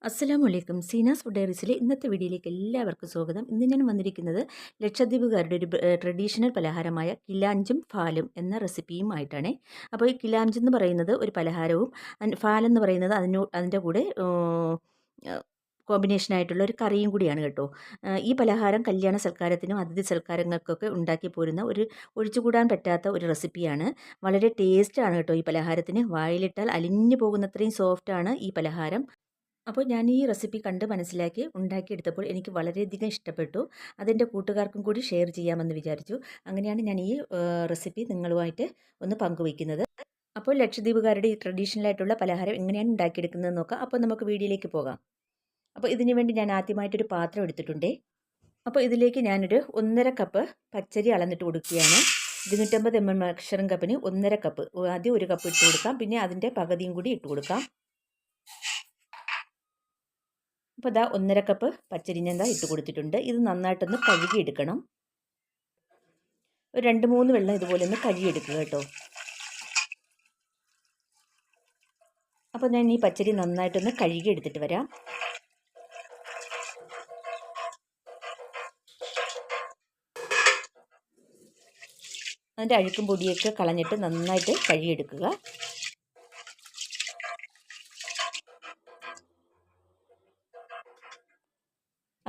അസ്സലാമു അലൈക്കും. സീനാസ് ഫുഡ് ഡയറീസിലെ ഇന്നത്തെ വീഡിയോയിലേക്ക് എല്ലാവർക്കും സ്വാഗതം. ഇന്ന് ഞാൻ വന്നിരിക്കുന്നത് ലക്ഷദ്വീപുകാരുടെ ഒരു ട്രഡീഷണൽ പലഹാരമായ കിലാഞ്ചും ഫാലും എന്ന റെസിപ്പിയുമായിട്ടാണ്. അപ്പോൾ ഈ കിലാഞ്ച് എന്ന് പറയുന്നത് ഒരു പലഹാരവും ഫാലെന്ന് പറയുന്നത് അതിൻ്റെ കൂടെ കോമ്പിനേഷനായിട്ടുള്ള ഒരു കറിയും കൂടിയാണ് കേട്ടോ. ഈ പലഹാരം കല്യാണ സൽക്കാരത്തിനും അതിഥി സൽക്കാരങ്ങൾക്കൊക്കെ ഉണ്ടാക്കി പോരുന്ന ഒരു ഒഴിച്ചുകൂടാൻ പറ്റാത്ത ഒരു റെസിപ്പിയാണ്. വളരെ ടേസ്റ്റാണ് കേട്ടോ ഈ പലഹാരത്തിന്. വായിലിട്ടാൽ അലിഞ്ഞു പോകുന്നത്രയും സോഫ്റ്റാണ് ഈ പലഹാരം. അപ്പോൾ ഞാൻ ഈ റെസിപ്പി കണ്ട് മനസ്സിലാക്കി ഉണ്ടാക്കിയെടുത്തപ്പോൾ എനിക്ക് വളരെയധികം ഇഷ്ടപ്പെട്ടു. അതെൻ്റെ കൂട്ടുകാർക്കും കൂടി ഷെയർ ചെയ്യാമെന്ന് വിചാരിച്ചു. അങ്ങനെയാണ് ഞാൻ ഈ റെസിപ്പി നിങ്ങളുമായിട്ട് ഒന്ന് പങ്കുവയ്ക്കുന്നത്. അപ്പോൾ ലക്ഷദ്വീപുകാരുടെ ഈ ട്രഡീഷണൽ ആയിട്ടുള്ള പലഹാരം എങ്ങനെയാണ് ഉണ്ടാക്കിയെടുക്കുന്നത് നോക്കാം. അപ്പോൾ നമുക്ക് വീഡിയോയിലേക്ക് പോകാം. അപ്പോൾ ഇതിനു വേണ്ടി ഞാൻ ആദ്യമായിട്ടൊരു പാത്രം എടുത്തിട്ടുണ്ടേ. അപ്പോൾ ഇതിലേക്ക് ഞാനൊരു 1.5 കപ്പ് പച്ചരി അളന്നിട്ട് കൊടുക്കുകയാണ്. 250 ml മെഷറിംഗ് കപ്പിന് 1.5 കപ്പ്. ആദ്യം 1 കപ്പ് ഇട്ട് കൊടുക്കാം, പിന്നെ അതിൻ്റെ പകുതിയും കൂടി ഇട്ട് കൊടുക്കാം. അപ്പോൾ ഇതാ 1.5 കപ്പ് പച്ചരി ഞാൻ ഇട്ട് കൊടുത്തിട്ടുണ്ട്. ഇത് നന്നായിട്ടൊന്ന് കഴുകിയെടുക്കണം. ഒരു 2-3 വെള്ളം ഇതുപോലെ ഒന്ന് കഴുകിയെടുക്കുക കേട്ടോ. അപ്പോൾ ഞാൻ ഈ പച്ചരി നന്നായിട്ടൊന്ന് കഴുകിയെടുത്തിട്ട് വരാം. അതിൻ്റെ അഴുക്കും പൊടിയൊക്കെ കളഞ്ഞിട്ട് നന്നായിട്ട് കഴുകിയെടുക്കുക.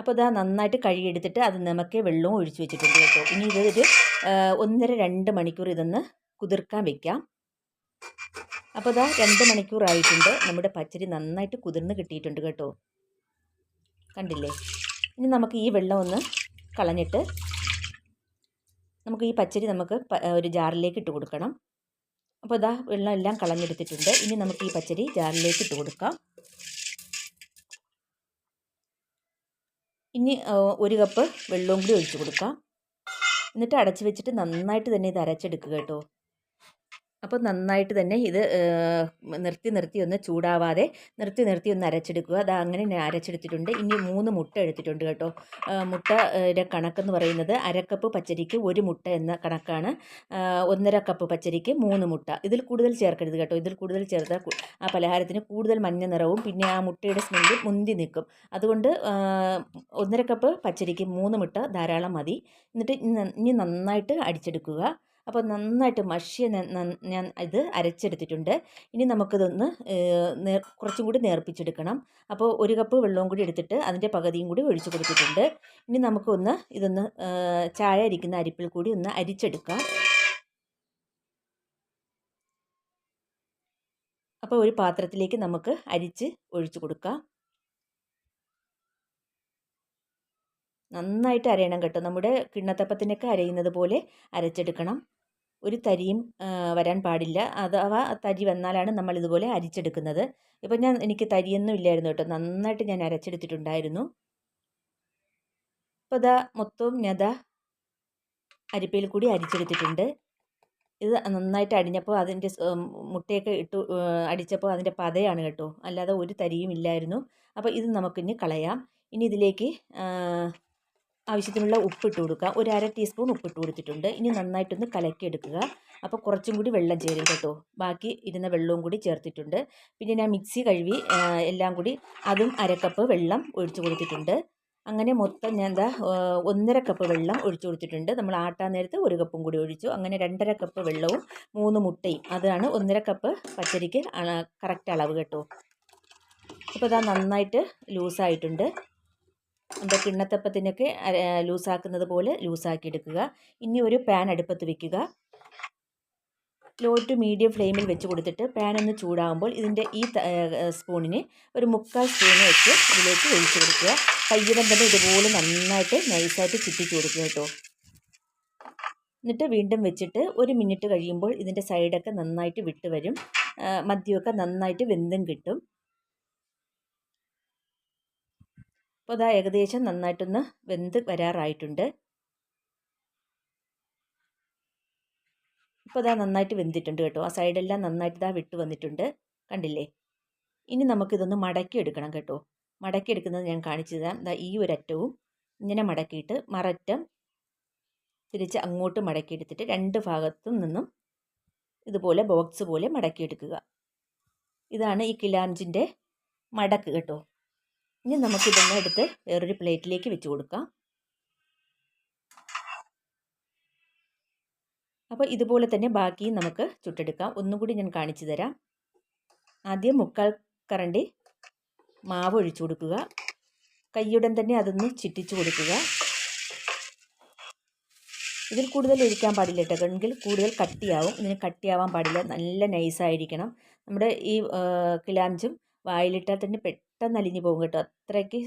അപ്പോൾ ഇതാ നന്നായിട്ട് കഴുകിയെടുത്തിട്ട് അത് നമുക്ക് വെള്ളവും ഒഴിച്ച് വെച്ചിട്ടുണ്ട് കേട്ടോ. ഇനി ഇതൊരു 1.5-2 മണിക്കൂർ ഇതൊന്ന് കുതിർക്കാൻ വെക്കാം. അപ്പോൾ ഇതാ 2 മണിക്കൂറായിട്ടുണ്ട്. നമ്മുടെ പച്ചരി നന്നായിട്ട് കുതിർന്ന് കിട്ടിയിട്ടുണ്ട് കേട്ടോ. കണ്ടില്ലേ? ഇനി നമുക്ക് ഈ വെള്ളം ഒന്ന് കളഞ്ഞിട്ട് നമുക്ക് ഈ പച്ചരി ഒരു ജാറിലേക്ക് ഇട്ട് കൊടുക്കണം. അപ്പോൾ ഇതാ വെള്ളം എല്ലാം കളഞ്ഞെടുത്തിട്ടുണ്ട്. ഇനി നമുക്ക് ഈ പച്ചരി ജാറിലേക്ക് ഇട്ട് കൊടുക്കാം. ഇനി 1 കപ്പ് വെള്ളവും കൂടി ഒഴിച്ച് കൊടുക്കാം. എന്നിട്ട് അടച്ച് വെച്ചിട്ട് നന്നായിട്ട് തന്നെ ഇത് അരച്ചെടുക്കുക കേട്ടോ. അപ്പോൾ നന്നായിട്ട് തന്നെ ഇത് നിർത്തി ഒന്ന് ചൂടാവാതെ നിർത്തി ഒന്ന് അരച്ചെടുക്കുക. അത് അങ്ങനെ ഞാൻ അരച്ചെടുത്തിട്ടുണ്ട്. ഇനി 3 മുട്ട എടുത്തിട്ടുണ്ട് കേട്ടോ. മുട്ടയുടെ കണക്കെന്ന് പറയുന്നത് 1/2 കപ്പ് പച്ചരിക്ക് 1 മുട്ട എന്ന കണക്കാണ്. 1.5 കപ്പ് പച്ചരിക്ക് 3 മുട്ട. ഇതിൽ കൂടുതൽ ചേർക്കരുത് കേട്ടോ. ഇതിൽ കൂടുതൽ ചേർത്താൽ ആ പലഹാരത്തിന് കൂടുതൽ മഞ്ഞ നിറവും പിന്നെ ആ മുട്ടയുടെ സ്മെല്ല് മുന്തി നിൽക്കും. അതുകൊണ്ട് 1.5 കപ്പ് പച്ചരിക്ക് 3 മുട്ട ധാരാളം മതി. എന്നിട്ട് ഇനി നന്നായിട്ട് അടിച്ചെടുക്കുക. അപ്പോൾ നന്നായിട്ട് ഞാൻ ഇത് അരച്ചെടുത്തിട്ടുണ്ട്. ഇനി നമുക്കിതൊന്ന് കുറച്ചും കൂടി നേർപ്പിച്ചെടുക്കണം. അപ്പോൾ 1 കപ്പ് വെള്ളവും കൂടി എടുത്തിട്ട് അതിൻ്റെ പകുതിയും കൂടി ഒഴിച്ച് കൊടുത്തിട്ടുണ്ട്. ഇനി ഇതൊന്ന് ചായ അരിക്കുന്ന അരിപ്പിൽ കൂടി ഒന്ന് അരിച്ചെടുക്കാം. അപ്പോൾ ഒരു പാത്രത്തിലേക്ക് നമുക്ക് അരിച്ച് ഒഴിച്ച് കൊടുക്കാം. നന്നായിട്ട് അരയണം കേട്ടോ. നമ്മുടെ കിണ്ണത്തപ്പത്തിനൊക്കെ അരയുന്നത് പോലെ അരച്ചെടുക്കണം. ഒരു തരിയും വരാൻ പാടില്ല. അഥവാ തരി വന്നാലാണ് നമ്മൾ ഇതുപോലെ അരിച്ചെടുക്കുന്നത്. ഇപ്പം എനിക്ക് തരിയൊന്നും ഇല്ലായിരുന്നു കേട്ടോ. നന്നായിട്ട് ഞാൻ അരച്ചെടുത്തിട്ടുണ്ടായിരുന്നു. അപ്പോൾ ഇതാ മൊത്തവും ഞാൻ അരിപ്പയിൽ കൂടി അരിച്ചെടുത്തിട്ടുണ്ട്. ഇത് നന്നായിട്ട് അടിഞ്ഞപ്പോൾ അതിൻ്റെ മുട്ടയൊക്കെ ഇട്ട് അടിച്ചപ്പോൾ അതിൻ്റെ പതയാണ് കേട്ടോ. അല്ലാതെ ഒരു തരിയും ഇല്ലായിരുന്നു. അപ്പോൾ ഇത് നമുക്കിനി കളയാം. ഇനി ഇതിലേക്ക് ആവശ്യത്തിനുള്ള ഉപ്പിട്ട് കൊടുക്കുക. ഒരു 1/2 ടീസ്പൂൺ ഉപ്പിട്ട് കൊടുത്തിട്ടുണ്ട്. ഇനി നന്നായിട്ടൊന്ന് കലക്കിയെടുക്കുക. അപ്പോൾ കുറച്ചും കൂടി വെള്ളം ചേരും കേട്ടോ. ബാക്കി ഇരുന്ന വെള്ളവും കൂടി ചേർത്തിട്ടുണ്ട്. പിന്നെ ഞാൻ മിക്സി കഴുകി എല്ലാം കൂടി അതും 1/2 കപ്പ് വെള്ളം ഒഴിച്ചു കൊടുത്തിട്ടുണ്ട്. അങ്ങനെ മൊത്തം ഞാൻ 1.5 കപ്പ് വെള്ളം ഒഴിച്ചു കൊടുത്തിട്ടുണ്ട്. നമ്മൾ ആട്ടാൻ നേരത്ത് 1 കപ്പും കൂടി ഒഴിച്ചു. അങ്ങനെ 2.5 കപ്പ് വെള്ളവും 3 മുട്ടയും. അതാണ് 1.5 കപ്പ് പച്ചരിക്ക് കറക്റ്റ് അളവ് കേട്ടോ. അപ്പോൾ ഇതാ നന്നായിട്ട് ലൂസായിട്ടുണ്ട്. നമ്മുടെ കിണ്ണത്തപ്പത്തിനൊക്കെ ലൂസാക്കുന്നത് പോലെ ലൂസാക്കി എടുക്കുക. ഇനി ഒരു പാൻ അടുപ്പത്ത് വെക്കുക. ലോ ടു മീഡിയം ഫ്ലെയിമിൽ വെച്ച് കൊടുത്തിട്ട് പാൻ ഒന്ന് ചൂടാകുമ്പോൾ ഈ സ്പൂണിന് ഒരു 3/4 സ്പൂൺ വെച്ച് ഇതിലേക്ക് ഒഴിച്ച് കൊടുക്കുക. കയ്യിടം തന്നെ ഇതുപോലെ നന്നായിട്ട് നൈസായിട്ട് ചുറ്റിച്ച് കൊടുക്കുക കേട്ടോ. എന്നിട്ട് വീണ്ടും വെച്ചിട്ട് 1 മിനിറ്റ് കഴിയുമ്പോൾ ഇതിൻ്റെ സൈഡൊക്കെ നന്നായിട്ട് വിട്ട് വരും. മധ്യമൊക്കെ നന്നായിട്ട് വെന്തും കിട്ടും. അപ്പോൾ അതാ ഏകദേശം നന്നായിട്ടൊന്ന് വെന്ത് വരാറായിട്ടുണ്ട്. ഇപ്പോൾ അതാ നന്നായിട്ട് വെന്തിട്ടുണ്ട് കേട്ടോ. ആ സൈഡെല്ലാം നന്നായിട്ട് വിട്ട് വന്നിട്ടുണ്ട്. കണ്ടില്ലേ? ഇനി നമുക്കിതൊന്ന് മടക്കി എടുക്കണം കേട്ടോ. മടക്കി എടുക്കുന്നത് ഞാൻ കാണിച്ചു തരാം. ഈ ഒരറ്റവും ഇങ്ങനെ മടക്കിയിട്ട് മററ്റം തിരിച്ച് അങ്ങോട്ട് മടക്കിയെടുത്തിട്ട് 2 ഭാഗത്തു നിന്നും ഇതുപോലെ ബോക്സ് പോലെ മടക്കിയെടുക്കുക. ഇതാണ് ഈ കിലാഞ്ചിൻ്റെ മടക്ക് കേട്ടോ. ഇനി നമുക്കിതൊന്ന് എടുത്ത് വേറൊരു പ്ലേറ്റിലേക്ക് വെച്ച് കൊടുക്കാം. അപ്പോൾ ഇതുപോലെ തന്നെ ബാക്കിയും നമുക്ക് ചുട്ടെടുക്കാം. ഒന്നും കൂടി ഞാൻ കാണിച്ചു തരാം. ആദ്യം 3/4 കരണ്ടി മാവ് ഒഴിച്ചു കൊടുക്കുക. കൈയുടൻ തന്നെ അതൊന്ന് ചിറ്റിച്ചു കൊടുക്കുക. ഇതിൽ കൂടുതൽ ഒഴിക്കാൻ പാടില്ല കേട്ടോ, എങ്കിൽ കൂടുതൽ കട്ടിയാവും. ഇതിന് കട്ടിയാവാൻ പാടില്ല, നല്ല നൈസായിരിക്കണം. നമ്മുടെ ഈ കിലാഞ്ചും വായിലിട്ടാൽ തന്നെ പെട്ടെന്ന് അലിഞ്ഞു പോകും കേട്ടോ, അത്രയ്ക്ക്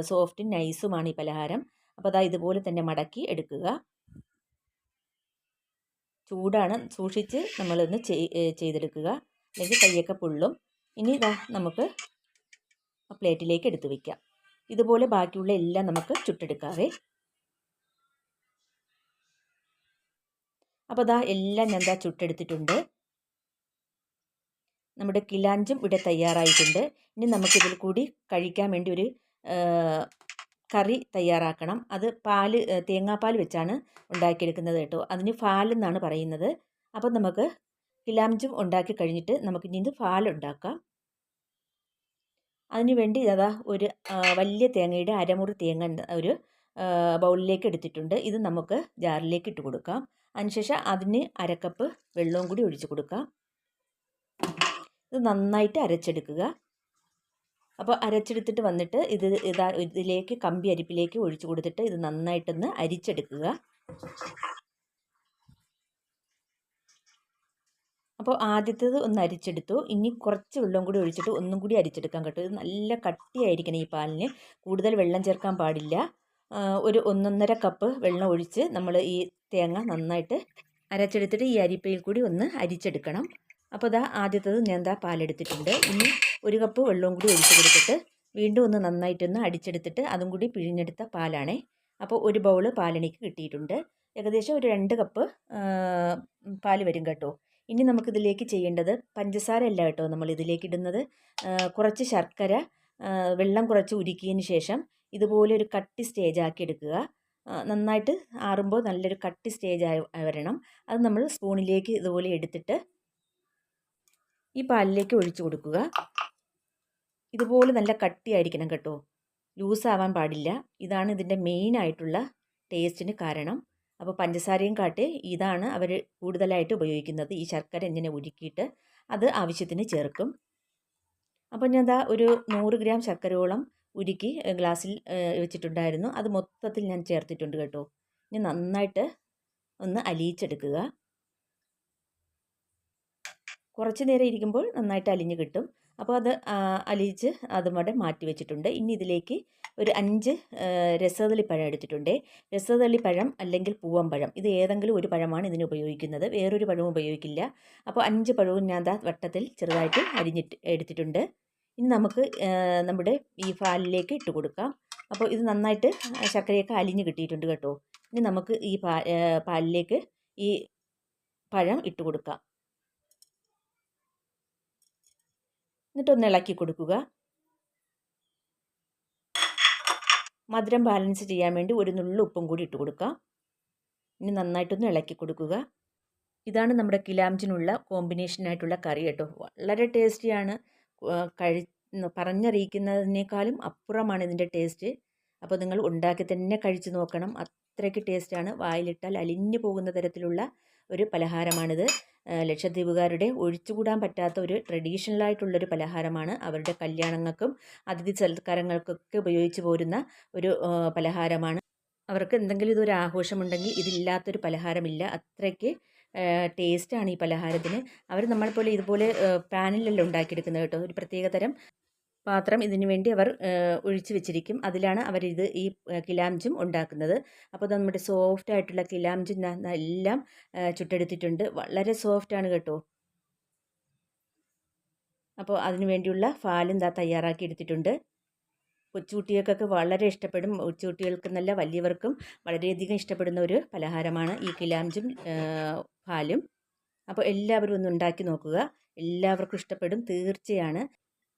സോഫ്റ്റും നൈസുമാണ് ഈ പലഹാരം. അപ്പോൾ അതാ ഇതുപോലെ തന്നെ മടക്കി എടുക്കുക. ചൂടാണ്, സൂക്ഷിച്ച് നമ്മളൊന്ന് ചെയ്തെടുക്കുക, അല്ലെങ്കിൽ കൈയൊക്കെ പൊള്ളും. ഇനി ഇതാ നമുക്ക് പ്ലേറ്റിലേക്ക് എടുത്ത് വയ്ക്കാം. ഇതുപോലെ ബാക്കിയുള്ള എല്ലാം നമുക്ക് ചുട്ടെടുക്കാവേ. അപ്പോൾ അതാ എല്ലാം ഞാൻ ചുട്ടെടുത്തിട്ടുണ്ട്. നമ്മുടെ കിലാഞ്ചും ഇവിടെ തയ്യാറായിട്ടുണ്ട്. ഇനി നമുക്കിതിൽ കൂടി കഴിക്കാൻ വേണ്ടി ഒരു കറി തയ്യാറാക്കണം. അത് തേങ്ങാപ്പാൽ വെച്ചാണ് ഉണ്ടാക്കിയെടുക്കുന്നത് കേട്ടോ. അതിന് ഫാൽ എന്നാണ് പറയുന്നത്. അപ്പോൾ നമുക്ക് കിലാഞ്ചും ഉണ്ടാക്കി കഴിഞ്ഞിട്ട് നമുക്കിനി ഇത് ഫാൽ ഉണ്ടാക്കാം. അതിന് വേണ്ടി അതാ ഒരു വലിയ തേങ്ങയുടെ അരമുറി തേങ്ങ ഒരു ബൗളിലേക്ക് എടുത്തിട്ടുണ്ട്. ഇത് നമുക്ക് ജാറിലേക്ക് ഇട്ട് കൊടുക്കാം. അതിനുശേഷം അതിന് 1/2 കപ്പ് വെള്ളവും കൂടി ഒഴിച്ച് കൊടുക്കാം. ഇത് നന്നായിട്ട് അരച്ചെടുക്കുക. അപ്പോൾ അരച്ചെടുത്തിട്ട് വന്നിട്ട് ഇതിലേക്ക് കമ്പി അരിപ്പിലേക്ക് ഒഴിച്ചു കൊടുത്തിട്ട് ഇത് നന്നായിട്ടൊന്ന് അരിച്ചെടുക്കുക. അപ്പോൾ ആദ്യത്തേത് ഒന്ന് അരിച്ചെടുത്തു. ഇനി കുറച്ച് വെള്ളം കൂടി ഒഴിച്ചിട്ട് ഒന്നും കൂടി അരിച്ചെടുക്കാൻ കേട്ടോ. ഇത് നല്ല കട്ടിയായിരിക്കണം ഈ പാലിന്, കൂടുതൽ വെള്ളം ചേർക്കാൻ പാടില്ല. ഒരു 1.5 കപ്പ് വെള്ളം ഒഴിച്ച് നമ്മൾ ഈ തേങ്ങ നന്നായിട്ട് അരച്ചെടുത്തിട്ട് ഈ അരിപ്പയിൽ കൂടി ഒന്ന് അരിച്ചെടുക്കണം. അപ്പോൾ ഇതാ ആദ്യത്തേത് ഞാൻ പാലെടുത്തിട്ടുണ്ട്. ഇനി 1 കപ്പ് വെള്ളവും കൂടി ഒഴിച്ച് കൊടുത്തിട്ട് വീണ്ടും ഒന്ന് നന്നായിട്ടൊന്ന് അടിച്ചെടുത്തിട്ട് അതും കൂടി പിഴിഞ്ഞെടുത്ത പാലാണേ. അപ്പോൾ ഒരു ബൗള് പാലെനിക്ക് കിട്ടിയിട്ടുണ്ട്. ഏകദേശം ഒരു 2 കപ്പ് പാൽ വരും കേട്ടോ. ഇനി നമുക്കിതിലേക്ക് ചെയ്യേണ്ടത് പഞ്ചസാര അല്ല കേട്ടോ നമ്മൾ ഇതിലേക്ക് ഇടുന്നത്. കുറച്ച് ശർക്കര വെള്ളം കുറച്ച് ഉരുക്കിയതിന് ശേഷം ഇതുപോലെ ഒരു കട്ടി സ്റ്റേജ് ആക്കി എടുക്കുക. നന്നായിട്ട് ആറുമ്പോൾ നല്ലൊരു കട്ടി സ്റ്റേജ് വരണം. അത് നമ്മൾ സ്പൂണിലേക്ക് ഇതുപോലെ എടുത്തിട്ട് ഈ പാലിലേക്ക് ഒഴിച്ചു കൊടുക്കുക. ഇതുപോലെ നല്ല കട്ടിയായിരിക്കണം കേട്ടോ, ലൂസാവാൻ പാടില്ല. ഇതാണ് ഇതിൻ്റെ മെയിനായിട്ടുള്ള ടേസ്റ്റിന് കാരണം. അപ്പോൾ പഞ്ചസാരയും കാട്ടി ഇതാണ് അവർ കൂടുതലായിട്ട് ഉപയോഗിക്കുന്നത്. ഈ ശർക്കര ഇങ്ങനെ ഉരുക്കിയിട്ട് അത് ആവശ്യത്തിന് ചേർക്കും. അപ്പോൾ ഞാൻ ഒരു 100 ഗ്രാം ശർക്കരയോളം ഉരുക്കി ഗ്ലാസ്സിൽ വെച്ചിട്ടുണ്ടായിരുന്നു. അത് മൊത്തത്തിൽ ഞാൻ ചേർത്തിട്ടുണ്ട് കേട്ടോ. ഇനി നന്നായിട്ട് ഒന്ന് അലിയിച്ചെടുക്കുക. കുറച്ച് നേരം ഇരിക്കുമ്പോൾ നന്നായിട്ട് അലിഞ്ഞ് കിട്ടും. അപ്പോൾ അത് അലിയിച്ച് അതും കൂടെ മാറ്റി വെച്ചിട്ടുണ്ട്. ഇനി ഇതിലേക്ക് ഒരു 5 രസതളിപ്പഴം എടുത്തിട്ടുണ്ട്. രസതളിപ്പഴം അല്ലെങ്കിൽ പൂവമ്പഴം, ഇത് ഏതെങ്കിലും ഒരു പഴമാണ് ഇതിന് ഉപയോഗിക്കുന്നത്, വേറൊരു പഴവും ഉപയോഗിക്കില്ല. അപ്പോൾ 5 പഴവും ഞാൻ വട്ടത്തിൽ ചെറുതായിട്ട് അരിഞ്ഞിട്ട് എടുത്തിട്ടുണ്ട്. ഇനി നമുക്ക് നമ്മുടെ ഈ പാലിലേക്ക് ഇട്ട് കൊടുക്കാം. അപ്പോൾ ഇത് നന്നായിട്ട് ശർക്കരയൊക്കെ അലിഞ്ഞ് കിട്ടിയിട്ടുണ്ട് കേട്ടോ. ഇനി നമുക്ക് ഈ പാലിലേക്ക് ഈ പഴം ഇട്ട് കൊടുക്കാം. എന്നിട്ടൊന്ന് ഇളക്കി കൊടുക്കുക. മധുരം ബാലൻസ് ചെയ്യാൻ വേണ്ടി ഒരു നുള്ളു ഉപ്പും കൂടി ഇട്ട് കൊടുക്കാം. ഇനി നന്നായിട്ടൊന്ന് ഇളക്കി കൊടുക്കുക. ഇതാണ് നമ്മുടെ കിലാംജിനുള്ള കോമ്പിനേഷനായിട്ടുള്ള കറി കേട്ടോ. വളരെ ടേസ്റ്റിയാണ്. പറഞ്ഞറിയിക്കുന്നതിനേക്കാളും അപ്പുറമാണ് ഇതിൻ്റെ ടേസ്റ്റ്. അപ്പോൾ നിങ്ങൾ ഉണ്ടാക്കി തന്നെ കഴിച്ച് നോക്കണം. അത്രയ്ക്ക് ടേസ്റ്റാണ്. വായിലിട്ടാൽ അലിഞ്ഞു പോകുന്ന തരത്തിലുള്ള ഒരു പലഹാരമാണിത്. ലക്ഷദ്വീപുകാരുടെ ഒഴിച്ചുകൂടാൻ പറ്റാത്ത ഒരു ട്രഡീഷണലായിട്ടുള്ളൊരു പലഹാരമാണ്. അവരുടെ കല്യാണങ്ങൾക്കും അതിഥി സൽക്കാരങ്ങൾക്കൊക്കെ ഉപയോഗിച്ച് പോരുന്ന ഒരു പലഹാരമാണ്. അവർക്ക് എന്തെങ്കിലും ഇതൊരു ആഘോഷമുണ്ടെങ്കിൽ ഇതില്ലാത്തൊരു പലഹാരമില്ല. അത്രയ്ക്ക് ടേസ്റ്റാണ് ഈ പലഹാരത്തിന്. അവർ നമ്മളെപ്പോലെ ഇതുപോലെ പാനിലല്ല ഉണ്ടാക്കിയെടുക്കുന്നത് കേട്ടോ. ഒരു പ്രത്യേകതരം പാത്രം ഇതിനു വേണ്ടി അവർ ഒഴിച്ചു വെച്ചിരിക്കും. അതിലാണ് അവരിത് ഈ കിലാംജും ഉണ്ടാക്കുന്നത്. അപ്പോൾ നമ്മുടെ സോഫ്റ്റ് ആയിട്ടുള്ള കിലാംജും എല്ലാം ചുട്ടെടുത്തിട്ടുണ്ട്. വളരെ സോഫ്റ്റാണ് കേട്ടോ. അപ്പോൾ അതിനു വേണ്ടിയുള്ള പാലും തയ്യാറാക്കി എടുത്തിട്ടുണ്ട്. കൊച്ചുകുട്ടികൾക്കൊക്കെ വളരെ ഇഷ്ടപ്പെടും. കൊച്ചുകുട്ടികൾക്ക് നല്ല വലിയവർക്കും വളരെയധികം ഇഷ്ടപ്പെടുന്ന ഒരു പലഹാരമാണ് ഈ കിലാംജും പാലും. അപ്പോൾ എല്ലാവരും ഒന്ന് ഉണ്ടാക്കി നോക്കുക, എല്ലാവർക്കും ഇഷ്ടപ്പെടും തീർച്ചയാണ്.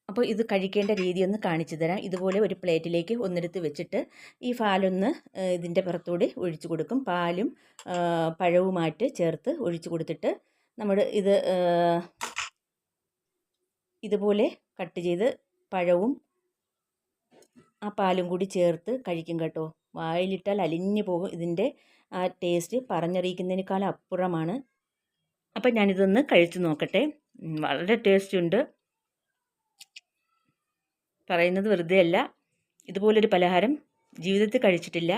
അപ്പോൾ ഇത് കഴിക്കേണ്ട രീതി ഒന്ന് കാണിച്ചു തരാം. ഇതുപോലെ ഒരു പ്ലേറ്റിലേക്ക് ഒന്നെടുത്ത് വെച്ചിട്ട് ഈ പാലൊന്ന് ഇതിൻ്റെ പുറത്തൂടെ ഒഴിച്ചു കൊടുക്കും. പാലും പഴവുമായിട്ട് ചേർത്ത് ഒഴിച്ചു കൊടുത്തിട്ട് നമ്മൾ ഇത് ഇതുപോലെ കട്ട് ചെയ്ത് പഴവും ആ പാലും കൂടി ചേർത്ത് കഴിക്കും കേട്ടോ. വായിലിട്ടാൽ അലിഞ്ഞു പോകും. ഇതിൻ്റെ ആ ടേസ്റ്റ് പറഞ്ഞറിയിക്കുന്നതിനേക്കാളും അപ്പുറമാണ്. അപ്പം ഞാനിതൊന്ന് കഴിച്ചു നോക്കട്ടെ. വളരെ ടേസ്റ്റ് ഉണ്ട്. പറയുന്നത് വെറുതെ അല്ല. ഇതുപോലൊരു പലഹാരം ജീവിതത്തിൽ കഴിച്ചിട്ടില്ല.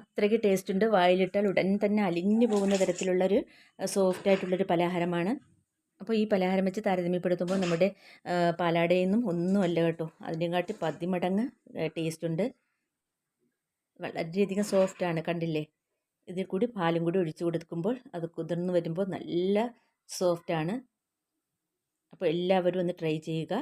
അത്രയ്ക്ക് ടേസ്റ്റ് ഉണ്ട്. വായിലിട്ടാൽ ഉടൻ തന്നെ അലിഞ്ഞു പോകുന്ന തരത്തിലുള്ളൊരു സോഫ്റ്റ് ആയിട്ടുള്ളൊരു പലഹാരമാണ്. അപ്പോൾ ഈ പലഹാരം വെച്ച് താരതമ്യപ്പെടുത്തുമ്പോൾ നമ്മുടെ പാലാടയിൽ നിന്നും ഒന്നുമല്ല കേട്ടോ. അതിനെക്കാട്ടി 10 മടങ്ങ് ടേസ്റ്റ് ഉണ്ട്. വളരെയധികം സോഫ്റ്റാണ്, കണ്ടില്ലേ. ഇതിൽ കൂടി പാലും കൂടി ഒഴിച്ചു കൊടുക്കുമ്പോൾ അത് കുതിർന്ന് വരുമ്പോൾ നല്ല സോഫ്റ്റാണ്. അപ്പോൾ എല്ലാവരും ഒന്ന് ട്രൈ ചെയ്യുക.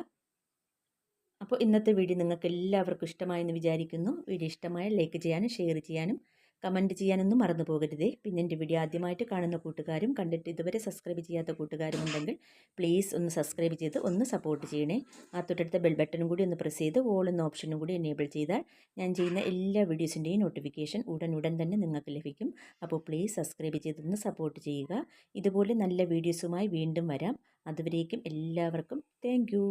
അപ്പോൾ ഇന്നത്തെ വീഡിയോ നിങ്ങൾക്ക് എല്ലാവർക്കും ഇഷ്ടമായെന്ന് വിചാരിക്കുന്നു. വീഡിയോ ഇഷ്ടമായാൽ ലൈക്ക് ചെയ്യാനും ഷെയർ ചെയ്യാനും കമൻറ്റ് ചെയ്യാനൊന്നും മറന്നു പോകരുതേ. പിന്നെ എൻ്റെ വീഡിയോ ആദ്യമായിട്ട് കാണുന്ന കൂട്ടുകാരും കണ്ടിട്ട് ഇതുവരെ സബ്സ്ക്രൈബ് ചെയ്യാത്ത കൂട്ടുകാരും ഉണ്ടെങ്കിൽ പ്ലീസ് ഒന്ന് സബ്സ്ക്രൈബ് ചെയ്ത് ഒന്ന് സപ്പോർട്ട് ചെയ്യണേ. ആ തൊട്ടടുത്ത ബെൽ ബട്ടണും കൂടി ഒന്ന് പ്രസ് ചെയ്ത് ഓൾ എന്ന ഓപ്ഷനും കൂടി എനേബിൾ ചെയ്താൽ ഞാൻ ചെയ്യുന്ന എല്ലാ വീഡിയോസിൻ്റെയും നോട്ടിഫിക്കേഷൻ ഉടൻ തന്നെ നിങ്ങൾക്ക് ലഭിക്കും. അപ്പോൾ പ്ലീസ് സബ്സ്ക്രൈബ് ചെയ്തൊന്ന് സപ്പോർട്ട് ചെയ്യുക. ഇതുപോലെ നല്ല വീഡിയോസുമായി വീണ്ടും വരാം. അതുവരേക്കും എല്ലാവർക്കും താങ്ക് യു.